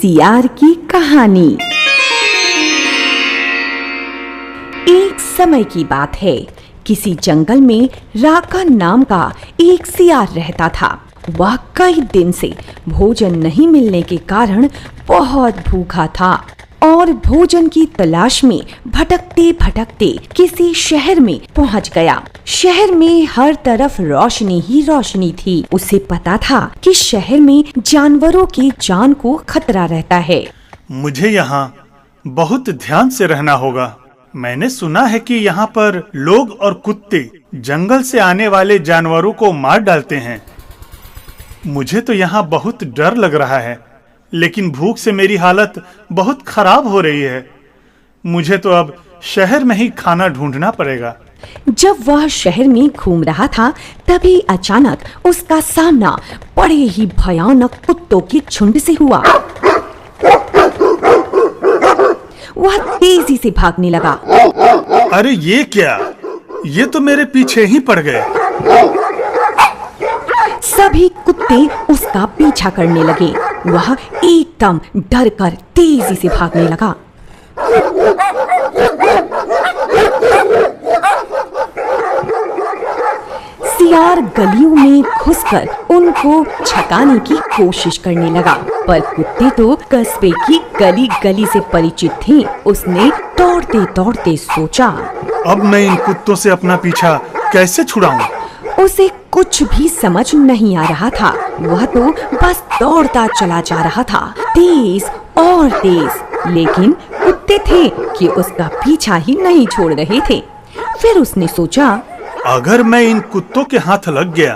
सियार की कहानी। एक समय की बात है, किसी जंगल में राका नाम का एक सियार रहता था। वह कई दिन से भोजन नहीं मिलने के कारण बहुत भूखा था और भोजन की तलाश में भटकते भटकते किसी शहर में पहुंच गया। शहर में हर तरफ रोशनी ही रोशनी थी। उसे पता था कि शहर में जानवरों की जान को खतरा रहता है। मुझे यहाँ बहुत ध्यान से रहना होगा। मैंने सुना है कि यहाँ पर लोग और कुत्ते जंगल से आने वाले जानवरों को मार डालते हैं। मुझे तो यहाँ बहुत डर लग रहा है, लेकिन भूख से मेरी हालत बहुत खराब हो रही है। मुझे तो अब शहर में ही खाना ढूंढना पड़ेगा। जब वह शहर में घूम रहा था, तभी अचानक उसका सामना बड़े ही भयानक कुत्तों के झुंड से हुआ। वह तेजी से भागने लगा। अरे ये क्या? ये तो मेरे पीछे ही पड़ गए। सभी कुत्ते उसका पीछा करने लगे। वह एकदम डर कर तेजी से भागने लगा। सियार गलियों में घुसकर उनको छकाने की कोशिश करने लगा, पर कुत्ते तो कस्बे की गली गली से परिचित थे। उसने दौड़ते दौड़ते सोचा, अब मैं इन कुत्तों से अपना पीछा कैसे छुड़ाऊं? उसे कुछ भी समझ नहीं आ रहा था। वह तो बस दौड़ता चला जा रहा था, तेज और तेज, लेकिन कुत्ते थे कि उसका पीछा ही नहीं छोड़ रहे थे। फिर उसने सोचा, अगर मैं इन कुत्तों के हाथ लग गया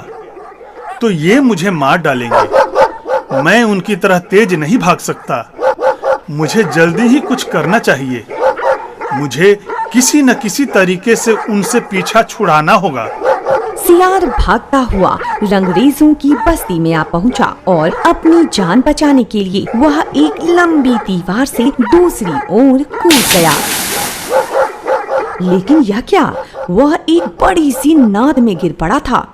तो ये मुझे मार डालेंगे। मैं उनकी तरह तेज नहीं भाग सकता। मुझे जल्दी ही कुछ करना चाहिए। मुझे किसी न किसी तरीके से उनसे पीछा छुड़ाना होगा। सियार भागता हुआ रंगरेजों की बस्ती में आ पहुंचा और अपनी जान बचाने के लिए वह एक लंबी दीवार से दूसरी ओर कूद गया। लेकिन यह क्या? वह एक बड़ी सी नाद में गिर पड़ा था।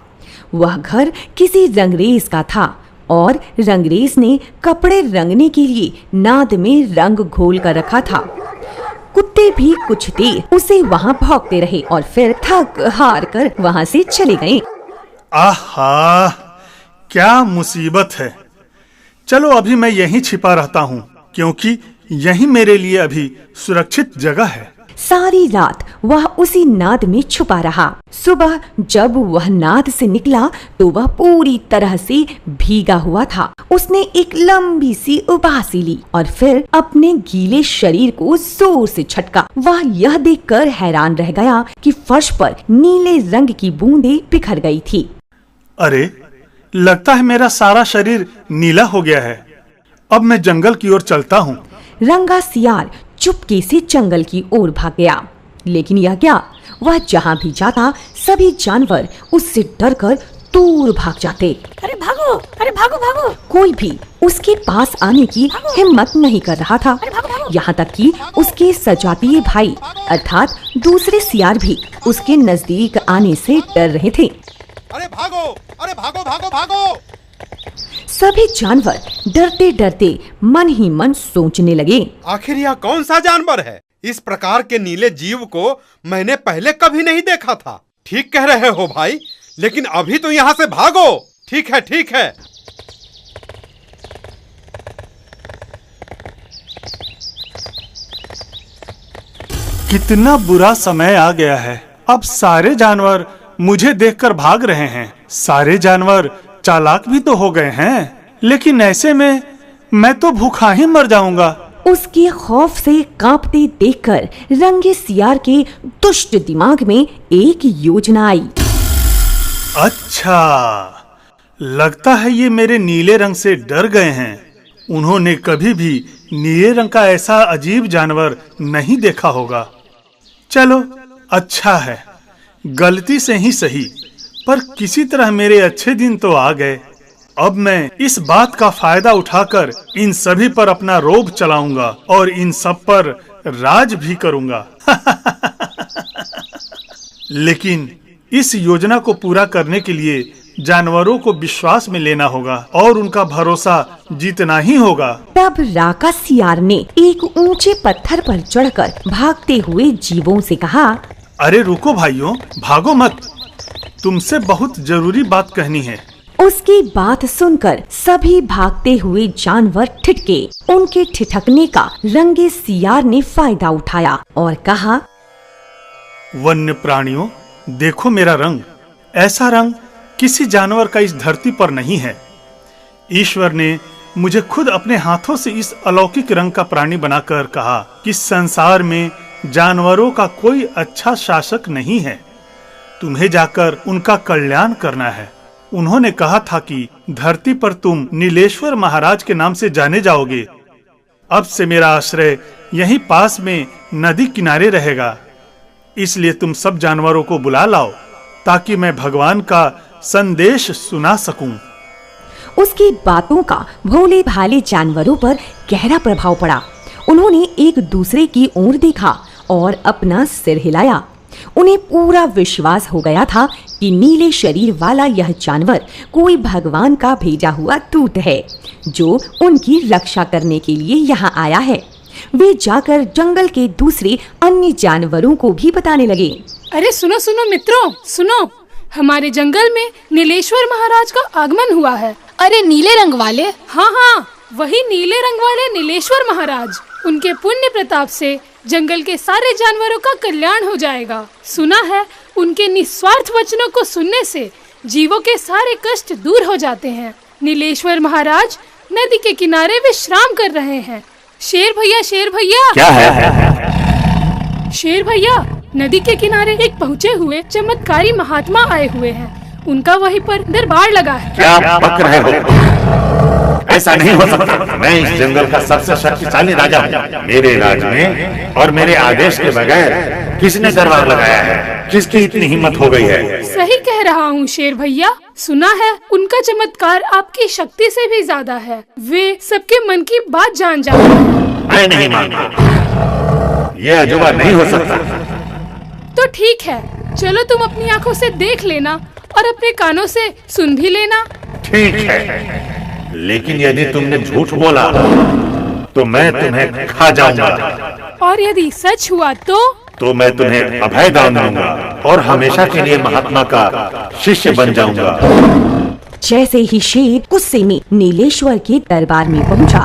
वह घर किसी रंगरेज का था और रंगरेज ने कपड़े रंगने के लिए नाद में रंग घोल कर रखा था। कुत्ते भी कुछ देर उसे वहां भौंकते रहे और फिर थक हार कर वहां से चले गए। आहा, क्या मुसीबत है। चलो अभी मैं यहीं छिपा रहता हूँ, क्योंकि यहीं मेरे लिए अभी सुरक्षित जगह है। सारी रात वह उसी नाद में छुपा रहा। सुबह जब वह नाद से निकला तो वह पूरी तरह से भीगा हुआ था। उसने एक लंबी सी उबासी ली और फिर अपने गीले शरीर को जोर से झटका। वह यह देखकर हैरान रह गया कि फर्श पर नीले रंग की बूंदें बिखर गई थी। अरे, लगता है मेरा सारा शरीर नीला हो गया है। अब मैं जंगल की ओर चलता हूँ। रंगा सियार चुपके से जंगल की ओर भाग गया। लेकिन यह क्या? वह जहाँ भी जाता सभी जानवर उससे डरकर दूर भाग जाते। अरे भागो, अरे भागो भागो। कोई भी उसके पास आने की हिम्मत नहीं कर रहा था। यहाँ तक कि उसके सजातीय भाई अर्थात दूसरे सियार भी उसके नजदीक आने से डर रहे थे। अरे भागो, अरे भागो भागो भागो। सभी जानवर डरते डरते मन ही मन सोचने लगे, आखिर यह कौन सा जानवर है? इस प्रकार के नीले जीव को मैंने पहले कभी नहीं देखा था। ठीक कह रहे हो भाई, लेकिन अभी तो यहाँ से भागो। ठीक है, ठीक है। कितना बुरा समय आ गया है। अब सारे जानवर मुझे देखकर भाग रहे हैं। सारे जानवर चालाक भी तो हो गए हैं, लेकिन ऐसे में मैं तो भूखा ही मर जाऊंगा। उसके खौफ से कांपते देखकर रंगे सियार के दुष्ट दिमाग में एक योजना आई। अच्छा, लगता है ये मेरे नीले रंग से डर गए हैं। उन्होंने कभी भी नीले रंग का ऐसा अजीब जानवर नहीं देखा होगा। चलो, अच्छा है, गलती से ही सही, पर किसी तरह मेरे अच्छे दिन तो आ गए। अब मैं इस बात का फायदा उठाकर इन सभी पर अपना रोब चलाऊंगा और इन सब पर राज भी करूंगा। लेकिन इस योजना को पूरा करने के लिए जानवरों को विश्वास में लेना होगा और उनका भरोसा जीतना ही होगा। तब राका सियार ने एक ऊंचे पत्थर पर चढ़कर भागते हुए जीवों से कहा, अरे रुको भाइयों, भागो मत, तुमसे बहुत जरूरी बात कहनी है। उसकी बात सुनकर सभी भागते हुए जानवर ठिठके। उनके ठिठकने का रंगे सियार ने फायदा उठाया और कहा, वन्य प्राणियों, देखो मेरा रंग, ऐसा रंग किसी जानवर का इस धरती पर नहीं है। ईश्वर ने मुझे खुद अपने हाथों से इस अलौकिक रंग का प्राणी बनाकर कहा कि संसार में जानवरों का कोई अच्छा शासक नहीं है, तुम्हें जाकर उनका कल्याण करना है। उन्होंने कहा था कि धरती पर तुम नीलेश्वर महाराज के नाम से जाने जाओगे। अब से मेरा आश्रय यहीं पास में नदी किनारे रहेगा, इसलिए तुम सब जानवरों को बुला लाओ ताकि मैं भगवान का संदेश सुना सकूं। उसकी बातों का भोले भाले जानवरों पर गहरा प्रभाव पड़ा। उन्होंने एक दूसरे की ओर देखा और अपना सिर हिलाया। उन्हें पूरा विश्वास हो गया था कि नीले शरीर वाला यह जानवर कोई भगवान का भेजा हुआ दूत है जो उनकी रक्षा करने के लिए यहाँ आया है। वे जाकर जंगल के दूसरे अन्य जानवरों को भी बताने लगे। अरे सुनो सुनो मित्रों, सुनो, हमारे जंगल में नीलेश्वर महाराज का आगमन हुआ है। अरे नीले रंग वाले? हाँ हाँ, वही नीले रंग वाले नीलेश्वर महाराज। उनके पुण्य प्रताप से जंगल के सारे जानवरों का कल्याण हो जाएगा। सुना है उनके निस्वार्थ वचनों को सुनने से जीवों के सारे कष्ट दूर हो जाते हैं। नीलेश्वर महाराज नदी के किनारे विश्राम कर रहे हैं। शेर भैया, शेर भैया, क्या है? शेर भैया, नदी के किनारे एक पहुँचे हुए चमत्कारी महात्मा आए हुए हैं। उनका वहीं पर दरबार लगा है। क्या बक रहे हो? ऐसा नहीं हो सकता। मैं इस जंगल का सबसे शक्तिशाली राजा हूँ। मेरे राज में और मेरे आदेश के बगैर किसने दरबार लगाया है? किसकी इतनी हिम्मत हो गई है? सही कह रहा हूँ शेर भैया। सुना है उनका चमत्कार आपकी शक्ति से भी ज्यादा है। वे सबके मन की बात जान जाते हैं। मैं नहीं मानता, यह अजूबा नहीं हो सकता। तो ठीक है, चलो तुम अपनी आंखों से देख लेना और अपने कानों से सुन भी लेना। ठीक है, लेकिन यदि तुमने झूठ बोला तो मैं तुम्हें खा जाऊंगा। और यदि सच हुआ तो मैं तुम्हें अभय दान दूंगा और हमेशा के लिए महात्मा का शिष्य बन जाऊंगा। जैसे ही शेर गुस्से में नीलेश्वर के दरबार में पहुंचा,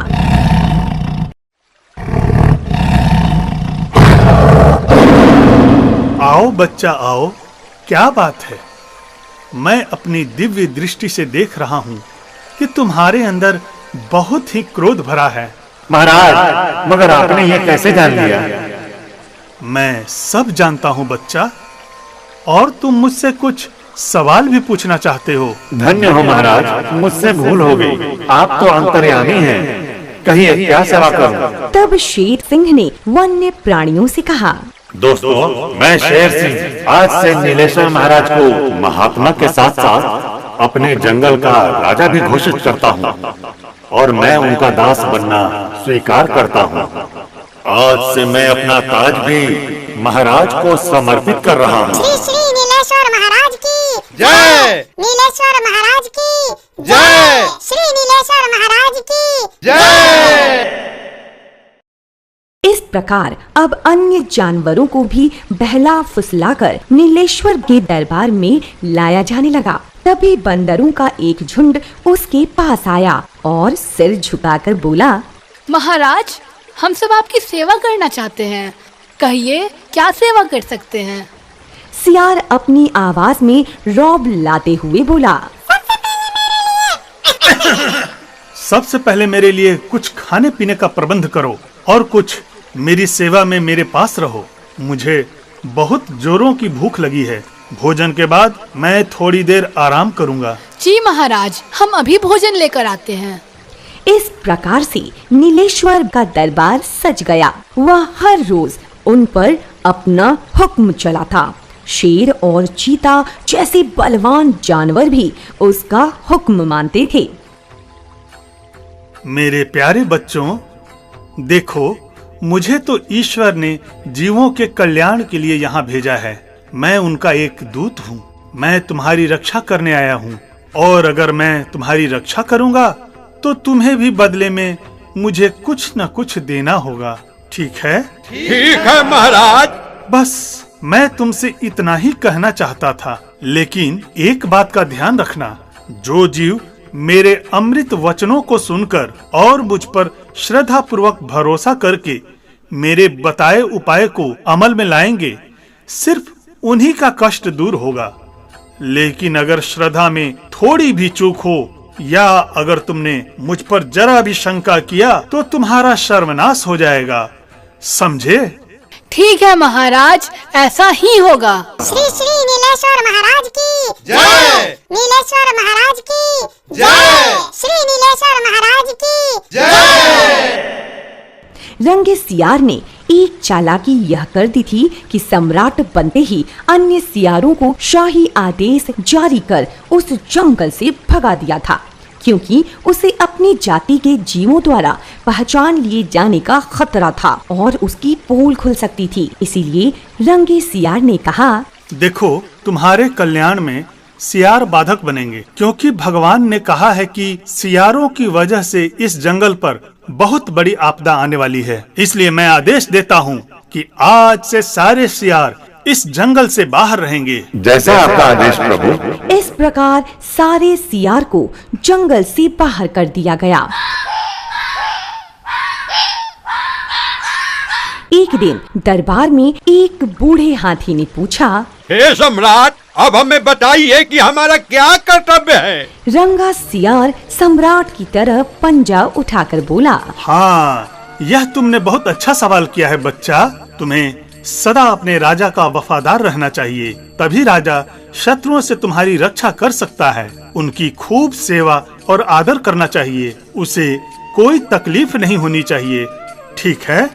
आओ बच्चा आओ, क्या बात है? मैं अपनी दिव्य दृष्टि से देख रहा हूँ कि तुम्हारे अंदर बहुत ही क्रोध भरा है। महाराज, मगर आपने ये कैसे जान लिया? मैं सब जानता हूँ बच्चा, और तुम मुझसे कुछ सवाल भी पूछना चाहते हो। धन्य हो महाराज, मुझसे भूल हो गई। आप तो अंतर्यामी हैं। कहिए क्या सेवा करूं? तब शेर सिंह ने वन्य प्राणियों से कहा, दोस्तों, मैं शेर सिंह आज से नीलेश्वर महाराज को महात्मा के साथ साथ अपने जंगल का राजा भी घोषित करता हूँ और मैं उनका दास बनना स्वीकार करता हूँ। आज से मैं अपना ताज भी महाराज को समर्पित कर रहा हूँ। श्री श्री नीलेश्वर महाराज की जय! नीलेश्वर महाराज की जय! श्री नीलेश्वर महाराज की जय! इस प्रकार अब अन्य जानवरों को भी बहला फुसलाकर नीलेश्वर के दरबार में लाया जाने लगा। तभी बंदरों का एक झुंड उसके पास आया और सिर झुकाकर बोला, महाराज, हम सब आपकी सेवा करना चाहते हैं। कहिए क्या सेवा कर सकते हैं? सियार अपनी आवाज में रौब लाते हुए बोला, सबसे पहले मेरे लिए कुछ खाने पीने का प्रबंध करो और कुछ मेरी सेवा में मेरे पास रहो। मुझे बहुत जोरों की भूख लगी है। भोजन के बाद मैं थोड़ी देर आराम करूंगा। जी महाराज, हम अभी भोजन लेकर आते हैं। इस प्रकार से नीलेश्वर का दरबार सज गया। वह हर रोज उन पर अपना हुक्म चलाता। शेर और चीता जैसे बलवान जानवर भी उसका हुक्म मानते थे। मेरे प्यारे बच्चों, देखो, मुझे तो ईश्वर ने जीवों के कल्याण के लिए यहाँ भेजा है। मैं उनका एक दूत हूँ। मैं तुम्हारी रक्षा करने आया हूँ। और अगर मैं तुम्हारी रक्षा करूंगा तो तुम्हें भी बदले में मुझे कुछ न कुछ देना होगा, ठीक है? ठीक है महाराज। बस मैं तुमसे इतना ही कहना चाहता था, लेकिन एक बात का ध्यान रखना, जो जीव मेरे अमृत वचनों को सुनकर और मुझ पर श्रद्धा पूर्वक भरोसा करके मेरे बताए उपाय को अमल में लाएंगे, सिर्फ उन्हीं का कष्ट दूर होगा। लेकिन अगर श्रद्धा में थोड़ी भी चूक हो या अगर तुमने मुझ पर जरा भी शंका किया तो तुम्हारा सर्वनाश हो जाएगा, समझे? ठीक है महाराज, ऐसा ही होगा। श्री श्री नीलेश्वर महाराज की जय। नीलेश्वर महाराज की जय। श्री नीलेश्वर महाराज की जय। रंगे सियार ने एक चालाकी यह कर दी थी कि सम्राट बनते ही अन्य सियारों को शाही आदेश जारी कर उस जंगल से भगा दिया था, क्योंकि उसे अपनी जाति के जीवों द्वारा पहचान लिए जाने का खतरा था और उसकी पोल खुल सकती थी। इसीलिए रंगे सियार ने कहा, देखो, तुम्हारे कल्याण में सियार बाधक बनेंगे, क्योंकि भगवान ने कहा है कि सियारों की वजह से इस जंगल पर बहुत बड़ी आपदा आने वाली है। इसलिए मैं आदेश देता हूँ कि आज से सारे सियार इस जंगल से बाहर रहेंगे। जैसा आपका आदेश प्रभु। इस प्रकार सारे सियार को जंगल से बाहर कर दिया गया। एक दिन दरबार में एक बूढ़े हाथी ने पूछा, हे सम्राट, अब हमें बताइए कि हमारा क्या कर्तव्य है? रंगा सियार सम्राट की तरफ पंजा उठाकर बोला, हाँ, यह तुमने बहुत अच्छा सवाल किया है बच्चा। तुम्हें सदा अपने राजा का वफादार रहना चाहिए, तभी राजा शत्रुओं से तुम्हारी रक्षा कर सकता है। उनकी खूब सेवा और आदर करना चाहिए, उसे कोई तकलीफ नहीं होनी चाहिए, ठीक है?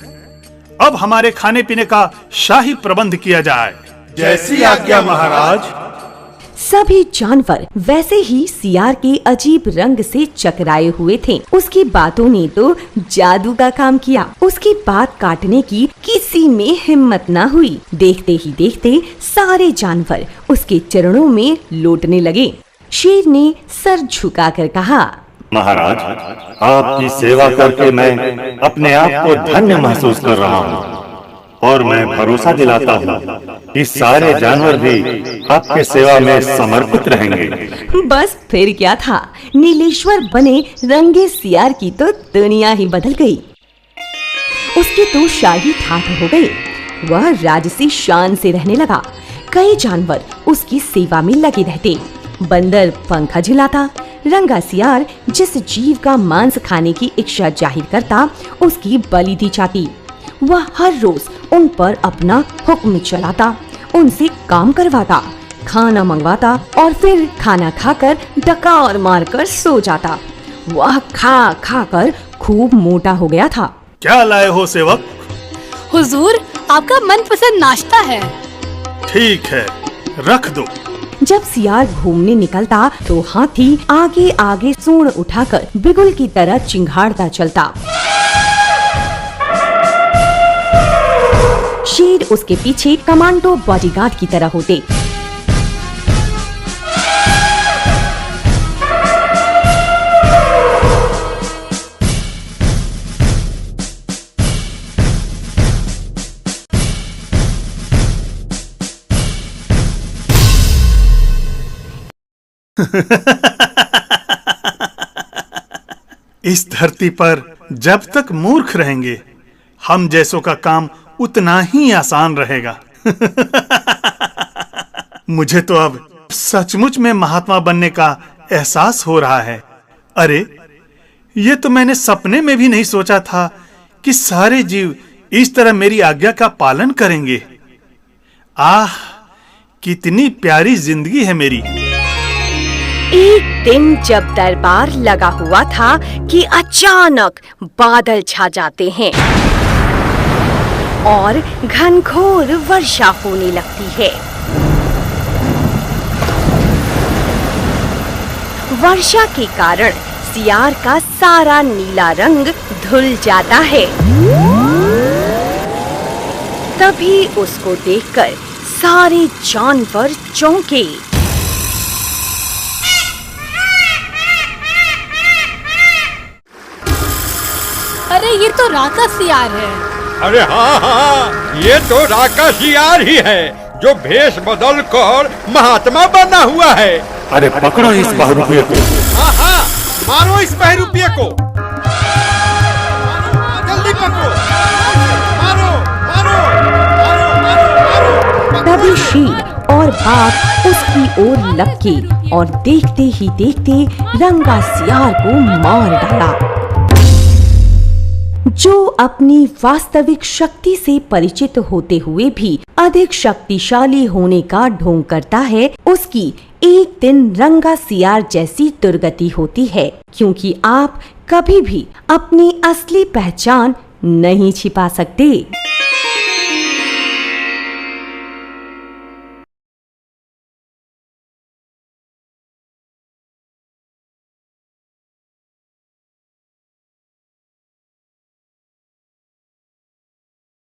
अब हमारे खाने पीने का शाही प्रबंध किया जाए। जैसी आज्ञा महाराज। सभी जानवर वैसे ही सियार के अजीब रंग से चकराए हुए थे। उसकी बातों ने तो जादू का काम किया। उसकी बात काटने की किसी में हिम्मत न हुई। देखते ही देखते सारे जानवर उसके चरणों में लौटने लगे। शेर ने सर झुकाकर कहा, महाराज, आपकी सेवा करके मैं अपने आप को धन्य महसूस कर रहा हूँ और मैं भरोसा दिलाता हूँ कि सारे जानवर भी आपके सेवा में समर्पित रहेंगे। बस फिर क्या था, नीलेश्वर बने रंगे सियार की तो दुनिया ही बदल गई। उसके तो शाही ठाठ हो गए। वह राजसी शान से रहने लगा। कई जानवर उसकी सेवा में लगे रहते। बंदर पंखा झुलाता। रंगा सियार जिस जीव का मांस खाने की इच्छा जाहिर करता, उसकी बलि दी जाती। वह हर रोज उन पर अपना हुक्म चलाता, उनसे काम करवाता, खाना मंगवाता और फिर खाना खाकर डकार मारकर सो जाता। वह खा खा कर खूब मोटा हो गया था। क्या लाए हो सेवक? हुजूर, आपका मनपसंद नाश्ता है। ठीक है, रख दो। जब सियार घूमने निकलता तो हाथी आगे आगे सूंड उठाकर बिगुल की तरह चिंघाड़ता चलता। शेर उसके पीछे कमांडो बॉडीगार्ड की तरह होते। इस धरती पर जब तक मूर्ख रहेंगे, हम जैसों का काम उतना ही आसान रहेगा। मुझे तो अब सचमुच में महात्मा बनने का एहसास हो रहा है। अरे, ये तो मैंने सपने में भी नहीं सोचा था कि सारे जीव इस तरह मेरी आज्ञा का पालन करेंगे। आह, कितनी प्यारी जिंदगी है मेरी। एक दिन जब दरबार लगा हुआ था कि अचानक बादल छा जाते हैं और घनघोर वर्षा होने लगती है। वर्षा के कारण सियार का सारा नीला रंग धुल जाता है। तभी उसको देखकर सारे जानवर चौंके। अरे ये तो राका सियार है। अरे हाँ हाँ, ये तो राका सियार ही है जो भेष बदल कर महात्मा बना हुआ है। अरे पकड़ो इस बहरूपिये को। हाँ हाँ, मारो इस बहरूपिये को, जल्दी पकड़ो, मारो मारो मारो मारो मारो। तभी शेर और बाघ उसकी ओर लपके और देखते ही देखते रंगा सियार को मार डाला। जो अपनी वास्तविक शक्ति से परिचित होते हुए भी अधिक शक्तिशाली होने का ढोंग करता है, उसकी एक दिन रंगा सियार जैसी दुर्गति होती है, क्योंकि आप कभी भी अपनी असली पहचान नहीं छिपा सकते।